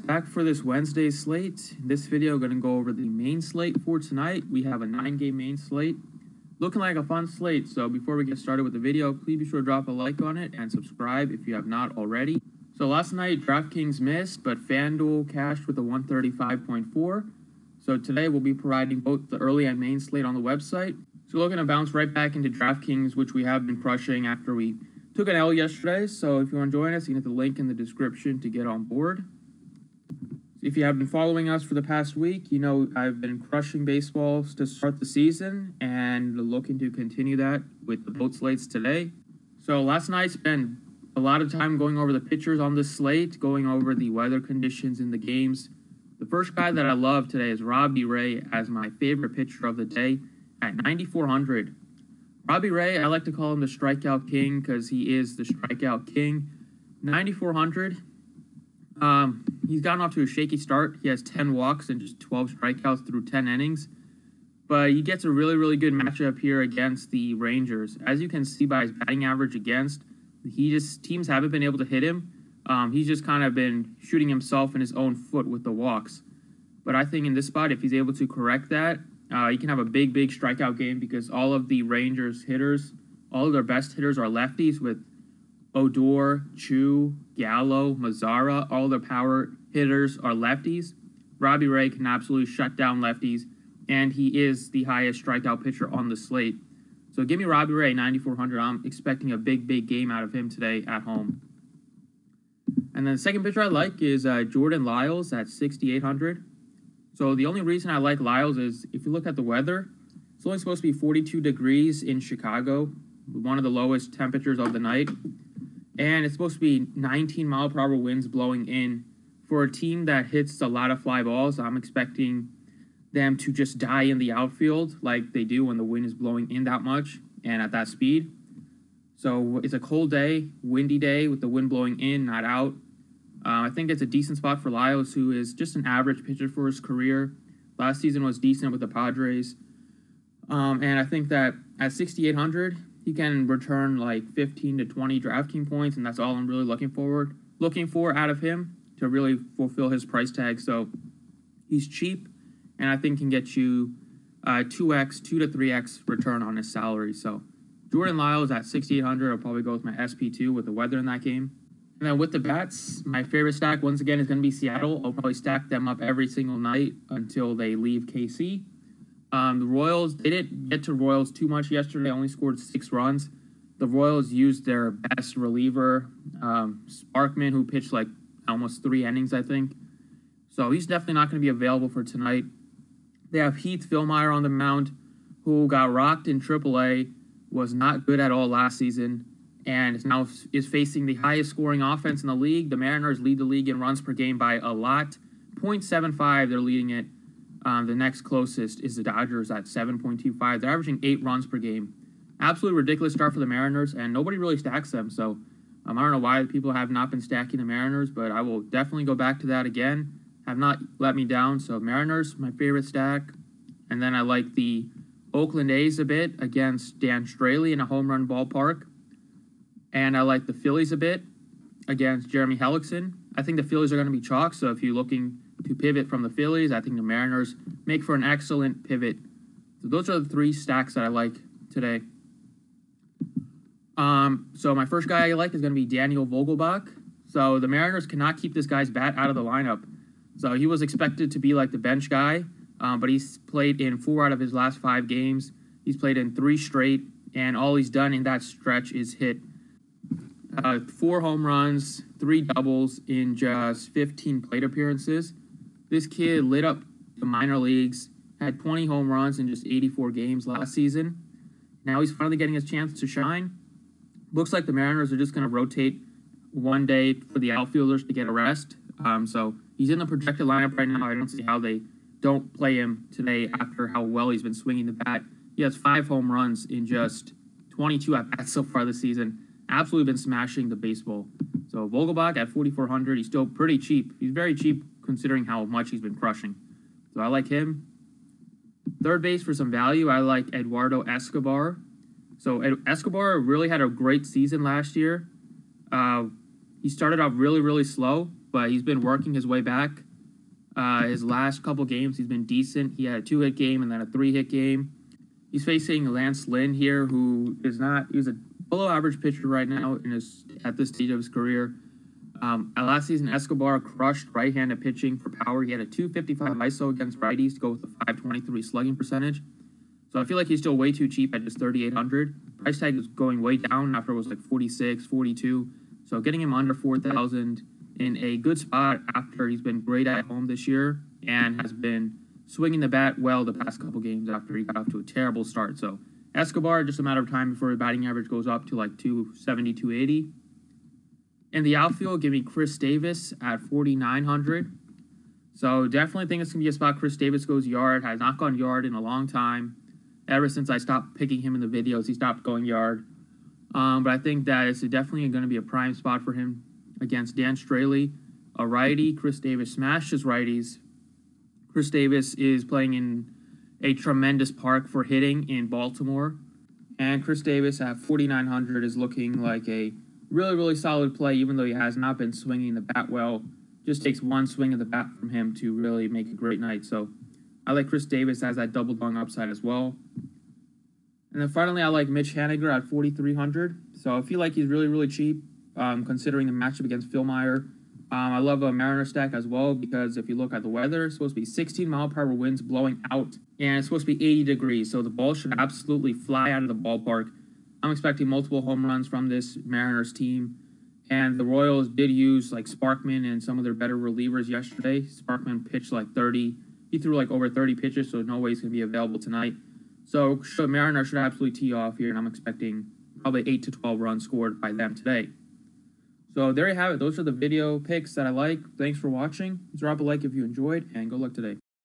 Back for this Wednesday slate. In this video, I'm going to go over the main slate for tonight. We have a 9-game main slate. Looking like a fun slate, so before we get started with the video, please be sure to drop a like on it and subscribe if you have not already. So last night, DraftKings missed, but FanDuel cashed with a 135.4. So today, we'll be providing both the early and main slate on the website. So we're looking to bounce right back into DraftKings, which we have been crushing after we took an L yesterday. So if you want to join us, you can hit the link in the description to get on board. If you have been following us for the past week, you know I've been crushing baseballs to start the season and looking to continue that with the both slates today. So last night spent a lot of time going over the pitchers on this slate, going over the weather conditions in the games. The first guy that I love today is Robbie Ray as my favorite pitcher of the day at 9,400. Robbie Ray, I like to call him the strikeout king because he is the strikeout king. 9,400. He's gotten off to a shaky start. He has 10 walks and just 12 strikeouts through 10 innings. But he gets a really good matchup here against the Rangers. As you can see by his batting average against, teams haven't been able to hit him. He's just kind of been shooting himself in his own foot with the walks. But I think in this spot, if he's able to correct that, he can have a big strikeout game because all of the Rangers hitters, all of their best hitters are lefties with Odor, Chu, Gallo, Mazzara, all their power hitters are lefties. Robbie Ray can absolutely shut down lefties, and he is the highest strikeout pitcher on the slate. So give me Robbie Ray, 9,400. I'm expecting a big game out of him today at home. And then the second pitcher I like is Jordan Lyles at 6,800. So the only reason I like Lyles is if you look at the weather, it's only supposed to be 42 degrees in Chicago, one of the lowest temperatures of the night. And it's supposed to be 19-mile-per-hour winds blowing in. For a team that hits a lot of fly balls, I'm expecting them to just die in the outfield like they do when the wind is blowing in that much and at that speed. So it's a cold day, windy day with the wind blowing in, not out. I think it's a decent spot for Lyles, who is just an average pitcher for his career. Last season was decent with the Padres. And I think that at 6,800, he can return like 15 to 20 DraftKings points, and that's all I'm really looking for out of him to really fulfill his price tag. So he's cheap, and I think can get you 2 to 3x return on his salary. So Jordan Lyles at 6,800. I'll probably go with my SP2 with the weather in that game. And then with the bats, my favorite stack once again is going to be Seattle. I'll probably stack them up every single night until they leave KC. The Royals, they didn't get to Royals too much yesterday. Only scored 6 runs. The Royals used their best reliever, Sparkman, who pitched like almost 3 innings, I think. So he's definitely not going to be available for tonight. They have Heath Fillmyer on the mound, who got rocked in AAA, was not good at all last season, and is facing the highest scoring offense in the league. The Mariners lead the league in runs per game by a lot. 0.75, they're leading it. The next closest is the Dodgers at 7.25. They're averaging 8 runs per game. Absolutely ridiculous start for the Mariners, and nobody really stacks them. So I don't know why people have not been stacking the Mariners, but I will definitely go back to that again. Have not let me down. So Mariners, my favorite stack. And then I like the Oakland A's a bit against Dan Straley in a home run ballpark. And I like the Phillies a bit against Jeremy Hellickson. I think the Phillies are going to be chalk, so if you're looking to pivot from the Phillies, I think the Mariners make for an excellent pivot. So those are the 3 stacks that I like today. So my first guy I like is going to be Daniel Vogelbach. So the Mariners cannot keep this guy's bat out of the lineup. So he was expected to be like the bench guy, but he's played in 4 out of his last 5 games. He's played in 3 straight, and all he's done in that stretch is hit 4 home runs, 3 doubles in just 15 plate appearances. This kid lit up the minor leagues, had 20 home runs in just 84 games last season. Now he's finally getting his chance to shine. Looks like the Mariners are just going to rotate one day for the outfielders to get a rest. So he's in the projected lineup right now. I don't see how they don't play him today after how well he's been swinging the bat. He has 5 home runs in just 22 at-bats so far this season. Absolutely been smashing the baseball. So Vogelbach at 4,400. He's still pretty cheap. He's very cheap considering how much he's been crushing. So I like him. Third base for some value, I like Eduardo Escobar. So Escobar really had a great season last year. He started off really, really slow, but he's been working his way back. His last couple games, he's been decent. He had a 2-hit game and then a 3-hit game. He's facing Lance Lynn here, who is not, he's a below-average pitcher right now at this stage of his career. Last season, Escobar crushed right-handed pitching for power. He had a 255 ISO against righties to go with a 523 slugging percentage. So I feel like he's still way too cheap at just 3,800. Price tag is going way down after it was like 46, 42. So getting him under 4,000 in a good spot after he's been great at home this year and has been swinging the bat well the past couple games after he got off to a terrible start. So Escobar, just a matter of time before the batting average goes up to like 270, 280. In the outfield, give me Chris Davis at 4,900. So definitely think it's going to be a spot Chris Davis goes yard. Has not gone yard in a long time. Ever since I stopped picking him in the videos, he stopped going yard. But I think that it's definitely going to be a prime spot for him against Dan Straley, a righty. Chris Davis smashes righties. Chris Davis is playing in a tremendous park for hitting in Baltimore. And Chris Davis at 4,900 is looking like a really, really solid play, even though he has not been swinging the bat well. Just takes one swing of the bat from him to really make a great night. So I like Chris Davis as that double dong upside as well. And then finally, I like Mitch Haniger at 4,300. So I feel like he's really, really cheap, considering the matchup against Phil Meyer. I love a Mariner stack as well because if you look at the weather, it's supposed to be 16-mile-per-hour winds blowing out, and it's supposed to be 80 degrees. So the ball should absolutely fly out of the ballpark. I'm expecting multiple home runs from this Mariners team. And the Royals did use like Sparkman and some of their better relievers yesterday. Sparkman pitched like 30. He threw like over 30 pitches, so no way he's going to be available tonight. So Mariners should absolutely tee off here, and I'm expecting probably 8 to 12 runs scored by them today. So there you have it. Those are the video picks that I like. Thanks for watching. Drop a like if you enjoyed, and good luck today.